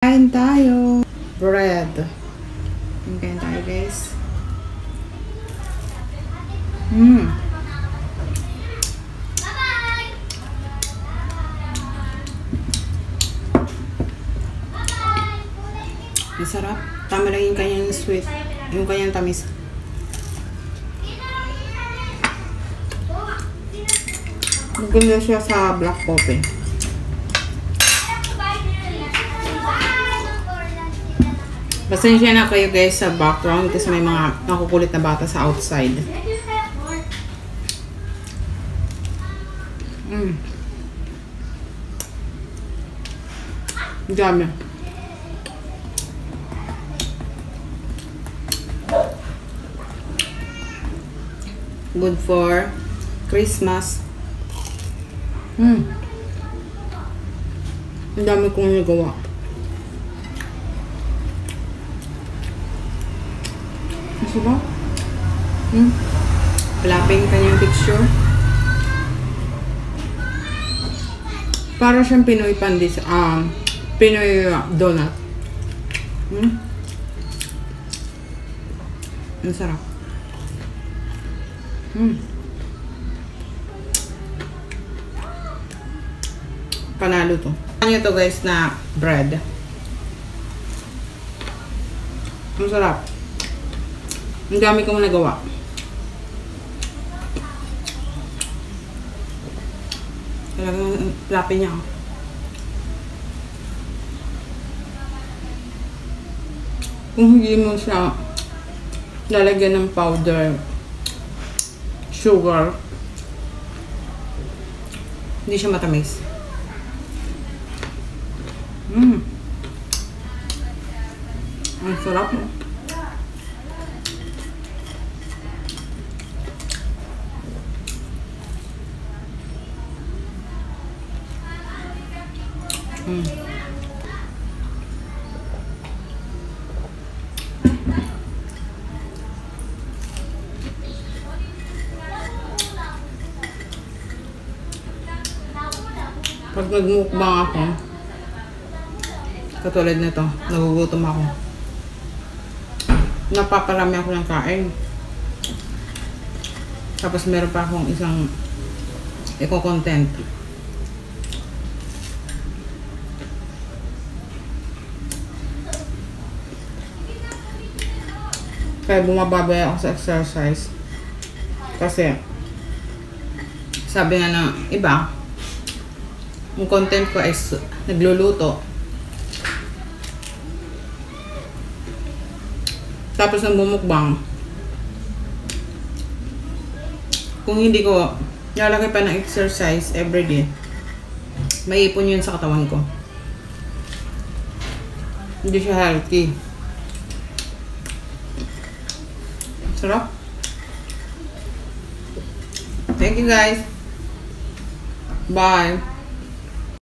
Kain tayo. Bread. Kain tayo, guys. Masarap. Tama lang yung kanyang sweet. Yung kanyang tamis. Maganda siya sa black coffee. Pasensya na kayo guys sa background kasi may mga nakukulit na bata sa outside. Dami. Good for Christmas. Ang dami kong nagawa. Diba? Palapin kanyang picture. Para siyang Pinoy pandis, Pinoy donut. Ang sarap. Panalo to. Ano to guys na bread. Ang sarap. Ang dami kong nagawa. Talagang lapin niya. Kung hindi mo siya lalagyan ng powder, sugar, hindi siya matamis. Ang sarap mo. Pag nagmukbang ako, katulad nito, nagugutom ako. Napaparami ako ng kain. Tapos meron pa akong isang eco-content. Kaya bumababay ako sa exercise. Kasi sabi nga ng iba, yung content ko ay nagluluto. Tapos nagmumukbang. Kung hindi ko lalagay pa ng exercise everyday, may ipon yun sa katawan ko. Hindi siya healthy. Sarap. Thank you guys. Bye.